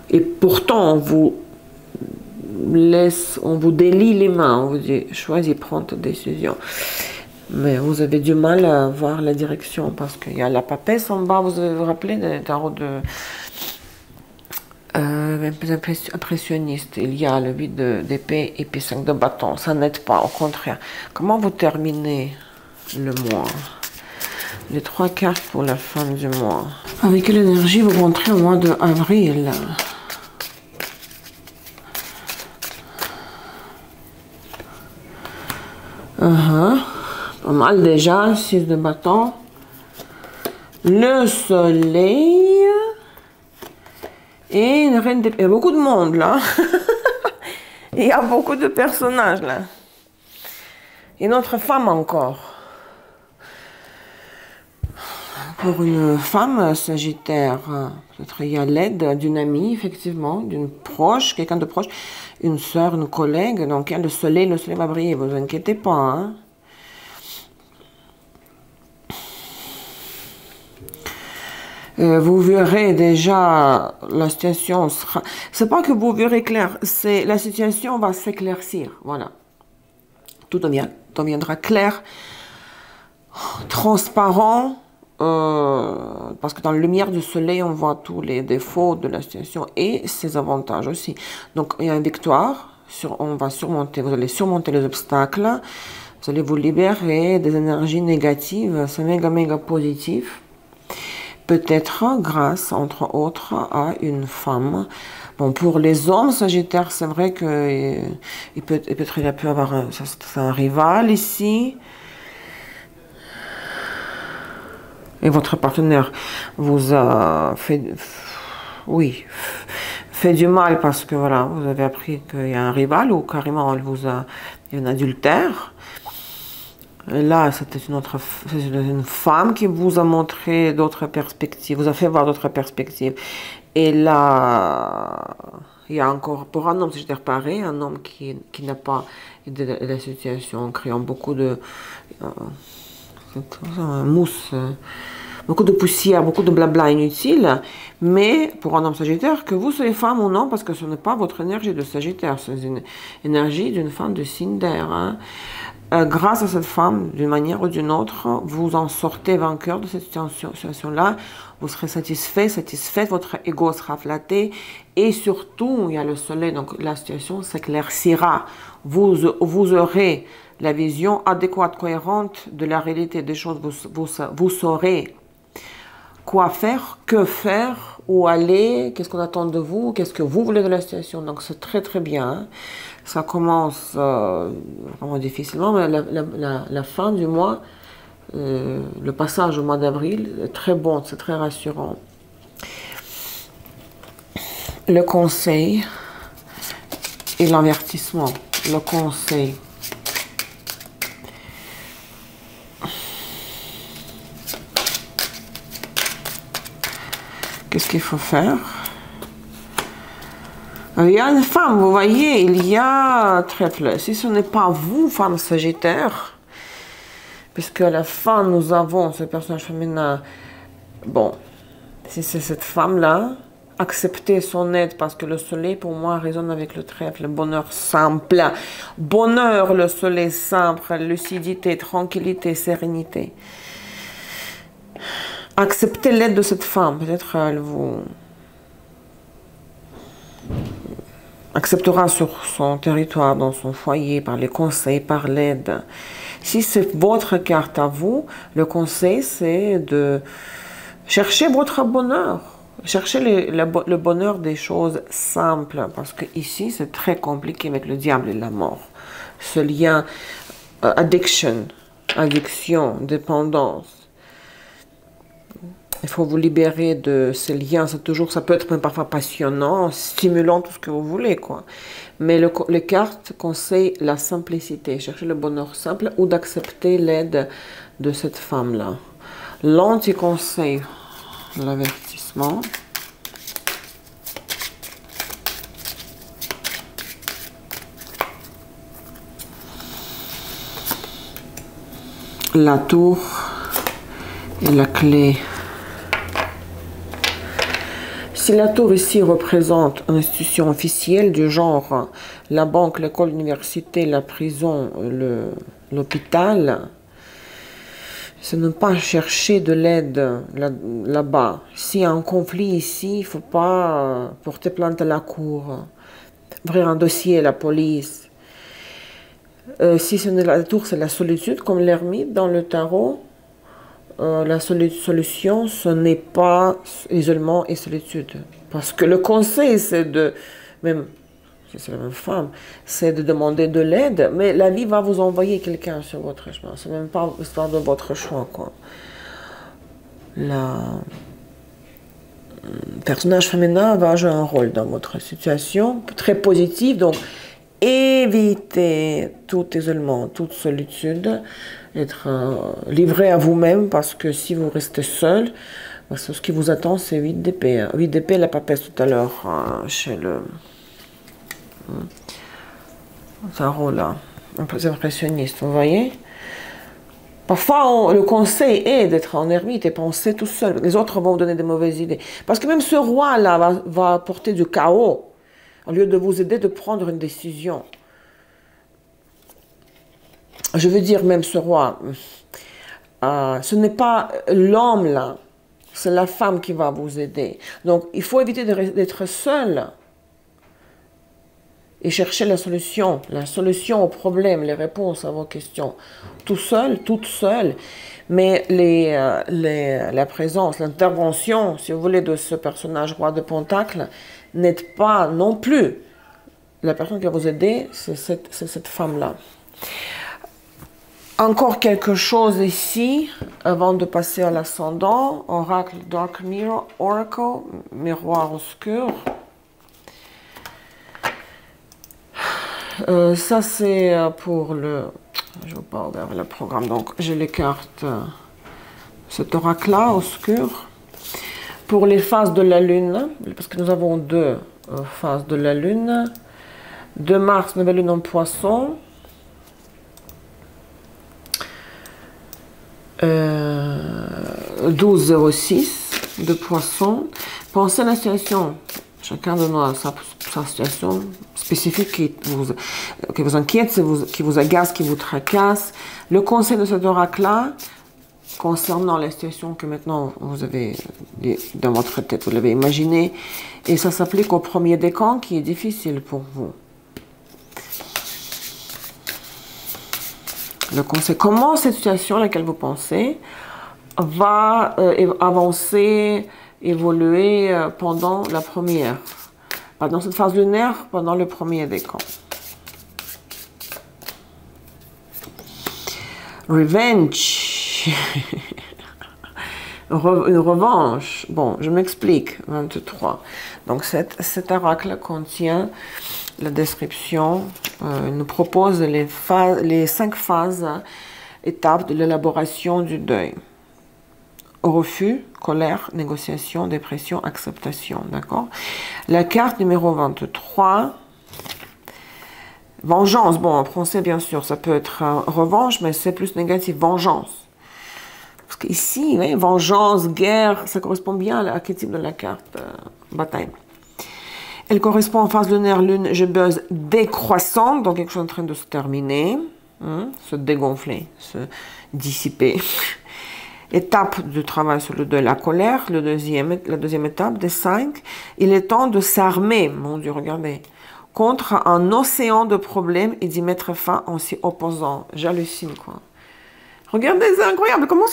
Speaker 1: et pourtant on vous délie les mains, on vous dit choisis, prends ta décision. Mais vous avez du mal à voir la direction parce qu'il y a la papesse en bas. Vous vous rappelez des tarots impressionnistes. Il y a le 8 d'épée et puis 5 de bâton. Ça n'aide pas, au contraire. Comment vous terminez le mois? Les 3 cartes pour la fin du mois. Avec quelle énergie vous rentrez au mois d'avril? Pas mal déjà, 6 de bâton. Le soleil. Et une reine d'épée. Il y a beaucoup de monde là. Il y a beaucoup de personnages là. Et notre femme encore. Pour une femme sagittaire, peut-être il y a l'aide d'une amie, effectivement, d'une proche, quelqu'un de proche, une soeur, une collègue. Donc le soleil va briller, vous inquiétez pas. Hein. Vous verrez déjà, la situation sera... C'est pas que vous verrez clair, c'est la situation va s'éclaircir, voilà. Tout deviendra clair, transparent, parce que dans la lumière du soleil, on voit tous les défauts de la situation et ses avantages aussi. Donc, il y a une victoire, on va surmonter, vous allez surmonter les obstacles, vous allez vous libérer des énergies négatives, c'est méga positif. Peut-être grâce, entre autres, à une femme. Bon, pour les hommes sagittaires, c'est vrai qu'il peut avoir un rival ici. Et votre partenaire vous a fait, oui, fait du mal parce que voilà, vous avez appris qu'il y a un rival ou carrément il y a un adultère. Et là, c'était une femme qui vous a montré d'autres perspectives, vous a fait voir d'autres perspectives. Et là, il y a encore, pour un homme, c'est pareil, un homme qui n'a pas aidé la situation en créant beaucoup de mousse, beaucoup de poussière, beaucoup de blabla inutile. Mais pour un homme sagittaire, que vous soyez femme ou non, parce que ce n'est pas votre énergie de sagittaire, c'est une énergie d'une femme de signe d'air. Hein. Grâce à cette femme, d'une manière ou d'une autre, vous en sortez vainqueur de cette situation-là. Vous serez satisfaite, votre ego sera flatté. Et surtout, il y a le soleil, donc la situation s'éclaircira. Vous aurez la vision adéquate, cohérente de la réalité des choses. Vous saurez quoi faire, que faire, où aller, qu'est-ce qu'on attend de vous, qu'est-ce que vous voulez de la situation. Donc c'est très bien. Hein. Ça commence vraiment difficilement, mais la fin du mois, le passage au mois d'avril est très bon, c'est très rassurant. Le conseil et l'avertissement. Le conseil. Qu'est-ce qu'il faut faire? Il y a une femme, vous voyez, il y a trèfle. Si ce n'est pas vous, femme sagittaire, puisque à la fin, nous avons ce personnage féminin, bon, si c'est cette femme-là, acceptez son aide, parce que le soleil, pour moi, résonne avec le trèfle, le bonheur simple. Bonheur, le soleil simple, lucidité, tranquillité, sérénité. Acceptez l'aide de cette femme, peut-être elle vous acceptera sur son territoire, dans son foyer, par les conseils, par l'aide. Si c'est votre carte à vous, le conseil c'est de chercher votre bonheur, chercher le bonheur des choses simples, parce que ici c'est très compliqué avec le diable et la mort. Ce lien, addiction, dépendance. Il faut vous libérer de ces liens. Ça peut être même parfois passionnant, stimulant, tout ce que vous voulez, quoi. Mais les cartes conseillent la simplicité, chercher le bonheur simple ou d'accepter l'aide de cette femme-là. L'anti-conseil, l'avertissement. La tour et la clé. Si la tour ici représente une institution officielle du genre la banque, l'école, l'université, la prison, l'hôpital, c'est ne pas chercher de l'aide là-bas. S'il y a un conflit ici, il ne faut pas porter plainte à la cour, ouvrir un dossier à la police. Si ce n'est la tour, c'est la solitude, comme l'ermite dans le tarot. La solution, ce n'est pas isolement et solitude. Parce que le conseil, c'est de, même si c'est la même femme, c'est de demander de l'aide, mais la vie va vous envoyer quelqu'un sur votre chemin. C'est même pas l'histoire de votre choix, quoi. Le personnage féminin va jouer un rôle dans votre situation, très positif, donc évitez tout isolement, toute solitude, être livré à vous-même, parce que si vous restez seul, ce qui vous attend, c'est 8 d'épée. 8 d'épée, la papesse tout à l'heure, chez le tarot là, un peu impressionniste, vous voyez? Parfois, le conseil est d'être en ermite et penser tout seul. Les autres vont vous donner des mauvaises idées. Parce que même ce roi-là va apporter du chaos, au lieu de vous aider de prendre une décision. Je veux dire, même ce roi, ce n'est pas l'homme là, c'est la femme qui va vous aider. Donc, il faut éviter d'être seul et chercher la solution aux problèmes, les réponses à vos questions. Tout seul, toute seule. Mais la présence, l'intervention, si vous voulez, de ce personnage roi de Pentacle n'aide pas non plus. La personne qui va vous aider, c'est cette femme-là. Encore quelque chose ici, avant de passer à l'ascendant. Oracle Dark Mirror, Oracle, miroir obscur. Ça c'est pour le... Je ne vais pas ouvrir le programme, donc j'ai les cartes, cet oracle-là, obscur. Pour les phases de la Lune, parce que nous avons deux phases de la Lune. 2 mars, nouvelle Lune en Poisson. 12,06 de Poisson. Pensez à la situation. Chacun de nous a sa situation spécifique qui vous inquiète, qui vous agace, qui vous tracasse. Le conseil de cet oracle-là, concernant la situation que maintenant vous avez dans votre tête, vous l'avez imaginé, et ça s'applique au premier décan qui est difficile pour vous. Le conseil, comment cette situation à laquelle vous pensez va avancer, évoluer pendant la première, dans cette phase lunaire, pendant le premier décan. Revenge. Une revanche. Bon, je m'explique. 23. Donc cet oracle contient la description, nous propose les 5 phases, étapes de l'élaboration du deuil. Refus, colère, négociation, dépression, acceptation. D'accord? La carte numéro 23, vengeance. Bon, en français, bien sûr, ça peut être revanche, mais c'est plus négatif, vengeance. Parce qu'ici, oui, vengeance, guerre, ça correspond bien à quel type de la carte bataille. Elle correspond en phase lunaire, lune gébbeuse décroissante, donc quelque chose en train de se terminer, se dégonfler, se dissiper. Étape de travail sur le deuil, la colère, la deuxième étape des 5. Il est temps de s'armer, mon Dieu, regardez, contre un océan de problèmes et d'y mettre fin en s'y opposant. J'hallucine, quoi. Regardez, c'est incroyable, comment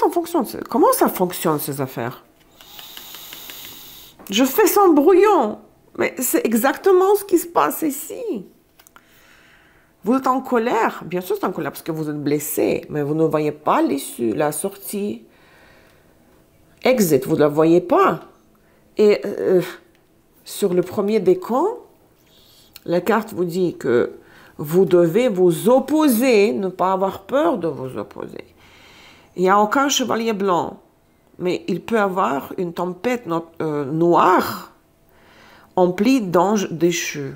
Speaker 1: ça fonctionne ces affaires? Je fais sans brouillon, mais c'est exactement ce qui se passe ici. Vous êtes en colère, bien sûr c'est en colère parce que vous êtes blessé, mais vous ne voyez pas l'issue, la sortie. Exit, vous ne la voyez pas. Et sur le premier décan, la carte vous dit que vous devez vous opposer, ne pas avoir peur de vous opposer. Il n'y a aucun chevalier blanc, mais il peut y avoir une tempête noire emplie d'anges déchus.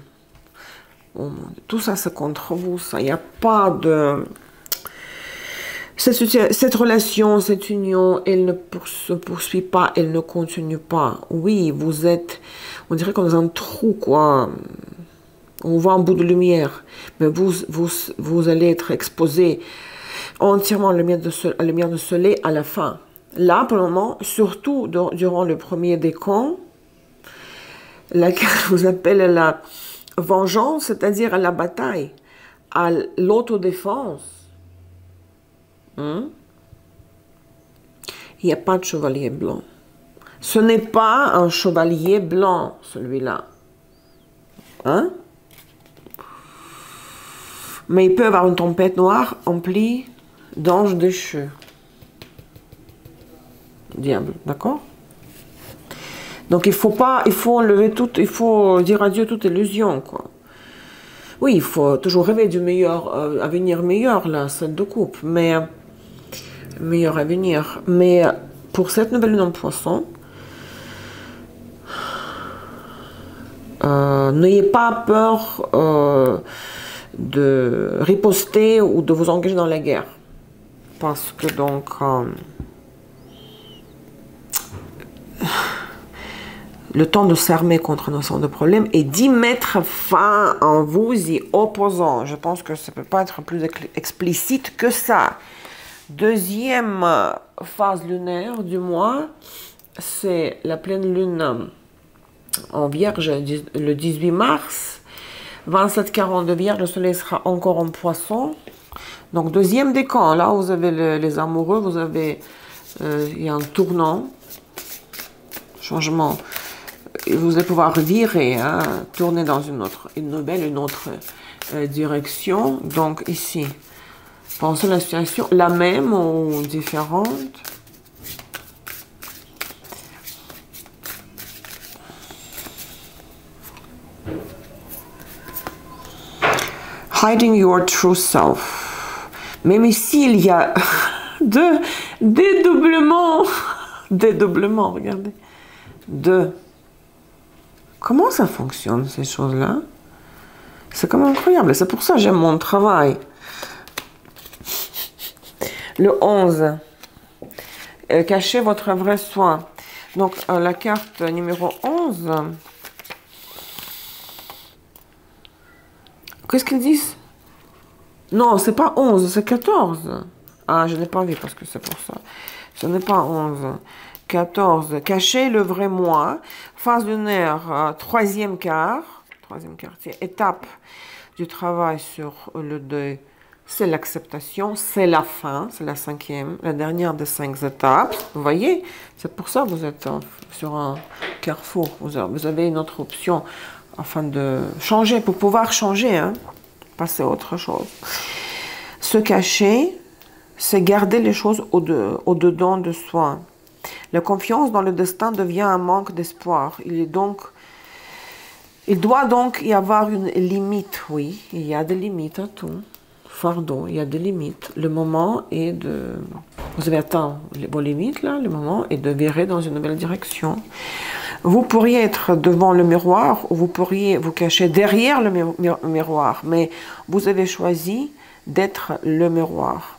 Speaker 1: Oh, tout ça, c'est contre vous, ça. Il n'y a pas de... Cette relation, cette union, elle ne se poursuit pas, elle ne continue pas. Oui, vous êtes, on dirait comme dans un trou, quoi. On voit un bout de lumière, mais vous allez être exposé entièrement à la lumière de soleil à la fin. Là, pour le moment, surtout durant le premier décan, la carte vous appelle à la vengeance, c'est-à-dire à la bataille, à l'autodéfense. Il n'y a pas de chevalier blanc. Ce n'est pas un chevalier blanc, celui-là. Mais il peut y avoir une tempête noire emplie d'anges déchus. Diable, d'accord? Donc il faut enlever tout, il faut dire adieu toute illusion, quoi. Oui, il faut toujours rêver du meilleur avenir meilleur, là, cette de coupe, mais meilleur avenir. Mais pour cette nouvelle lune en Poisson, n'ayez pas peur de riposter ou de vous engager dans la guerre. parce que donc le temps de s'armer contre un ensemble de problèmes et d'y mettre fin en vous y opposant. Je pense que ça ne peut pas être plus explicite que ça. Deuxième phase lunaire du mois, c'est la pleine lune en Vierge le 18 mars. 27-40 de Vierge, le soleil sera encore en Poisson. Donc deuxième décan, là vous avez les amoureux, vous avez, il y a un tournant, changement. Vous allez pouvoir virer, hein, tourner dans une autre direction. Donc ici, pensez à la situation, la même ou différente. Hiding your true self. Même ici, il y a deux dédoublements. Dédoublements, regardez. Deux. Comment ça fonctionne, ces choses-là? C'est quand même incroyable. C'est pour ça que j'aime mon travail. Le 11. Cachez votre vrai soi. Donc, la carte numéro 11. Qu'est-ce qu'ils disent? Non, c'est pas 11, c'est 14. Ah, je n'ai pas vu parce que c'est pour ça. Ce n'est pas 11. 14. Cachez le vrai moi. Phase lunaire, troisième quartier. Étape du travail sur le deuil, c'est l'acceptation, c'est la fin, c'est la cinquième, la dernière des 5 étapes. Vous voyez, c'est pour ça que vous êtes sur un carrefour. Vous avez une autre option afin de changer, pour pouvoir changer, hein, passer à autre chose. Se cacher, c'est garder les choses au-dedans de soi. La confiance dans le destin devient un manque d'espoir. Il doit donc y avoir une limite, oui. Il y a des limites à tout. Fardeau, il y a des limites. Le moment est de... Vous avez atteint vos limites, là. Le moment est de virer dans une nouvelle direction. Vous pourriez être devant le miroir ou vous pourriez vous cacher derrière le miroir. Mais vous avez choisi d'être le miroir.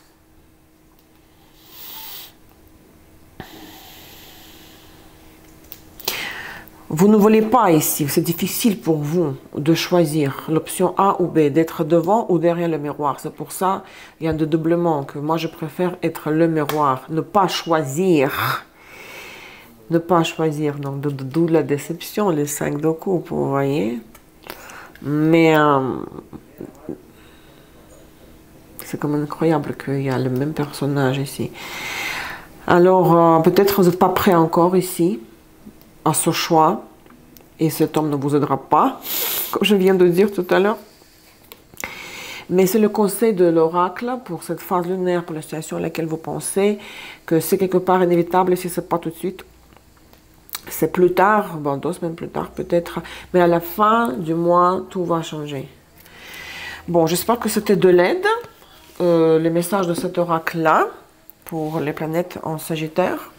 Speaker 1: Vous ne voulez pas ici, c'est difficile pour vous de choisir l'option A ou B, d'être devant ou derrière le miroir. C'est pour ça il y a un dédoublement, que moi je préfère être le miroir, ne pas choisir. Ne pas choisir, donc d'où la déception, les 5 de coupe, vous voyez. Mais c'est quand même incroyable qu'il y a le même personnage ici. Alors peut-être vous n'êtes pas prêt encore ici à ce choix, et cet homme ne vous aidera pas, comme je viens de dire tout à l'heure. Mais c'est le conseil de l'oracle pour cette phase lunaire, pour la situation à laquelle vous pensez, que c'est quelque part inévitable, et si ce n'est pas tout de suite, c'est plus tard, bon, 2 semaines plus tard peut-être, mais à la fin du mois, tout va changer. Bon, j'espère que c'était de l'aide, les messages de cet oracle-là, pour les planètes en Sagittaire.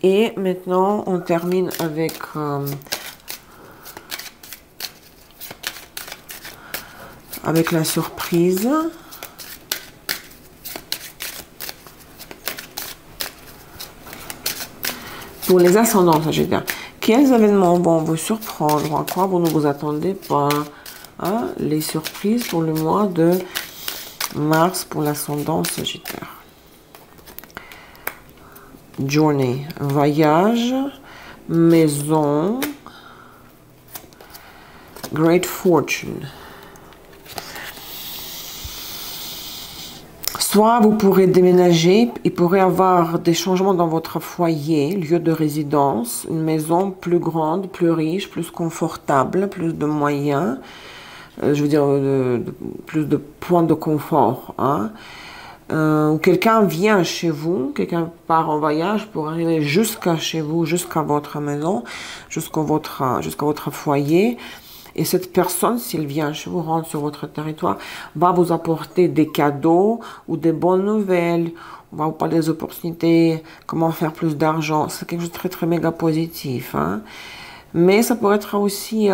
Speaker 1: Et maintenant, on termine avec la surprise. Pour les ascendants Sagittaire, quels événements vont vous surprendre? À quoi vous ne vous attendez pas? Hein? Les surprises pour le mois de mars pour l'ascendant Sagittaire. Journée, voyage, maison, great fortune. Soit vous pourrez déménager, il pourrait y avoir des changements dans votre foyer, lieu de résidence, une maison plus grande, plus riche, plus confortable, plus de moyens, je veux dire plus de points de confort, hein. Quelqu'un vient chez vous, quelqu'un part en voyage pour arriver jusqu'à chez vous, jusqu'à votre maison, jusqu'à votre foyer. Et cette personne, s'il vient chez vous, rentre sur votre territoire, va vous apporter des cadeaux ou des bonnes nouvelles. On va vous parler des opportunités, comment faire plus d'argent. C'est quelque chose de très, très méga positif, hein. Mais ça pourrait être aussi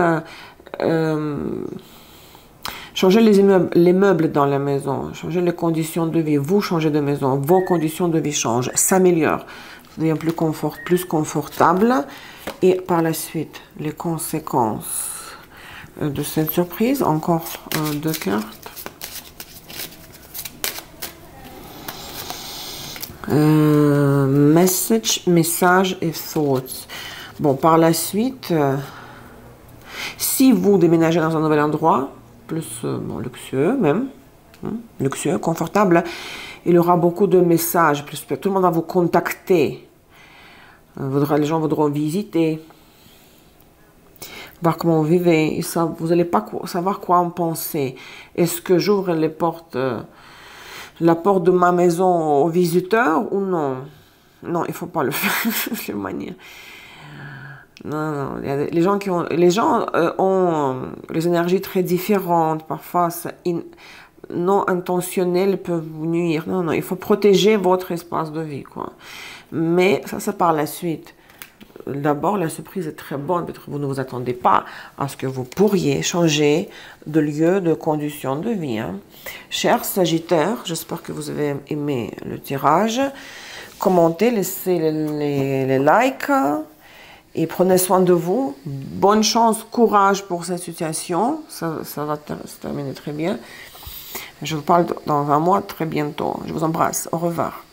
Speaker 1: Changez les meubles dans la maison, changez les conditions de vie. Vous changez de maison, vos conditions de vie changent, s'améliorent. Vous devenez plus confortable. Et par la suite, les conséquences de cette surprise. Encore 2 cartes. Message et thoughts. Bon, par la suite, si vous déménagez dans un nouvel endroit, plus bon, luxueux même, luxueux, confortable, il y aura beaucoup de messages, plus tout le monde va vous contacter, les gens voudront visiter, voir comment vous vivez, vous n'allez pas savoir quoi en penser. Est-ce que j'ouvre la porte de ma maison aux visiteurs ou non? Non, il ne faut pas le faire de cette manière. Non, les gens ont les énergies très différentes. Parfois, non intentionnels peuvent vous nuire. Non, il faut protéger votre espace de vie, quoi. Mais ça, c'est par la suite. D'abord, la surprise est très bonne. Peut-être que vous ne vous attendez pas à ce que vous pourriez changer de lieu, de conditions de vie. Hein. Chers Sagittaires, j'espère que vous avez aimé le tirage. Commentez, laissez les likes. Et prenez soin de vous. Bonne chance, courage pour cette situation. Ça va se terminer très bien. Je vous parle dans un mois très bientôt. Je vous embrasse. Au revoir.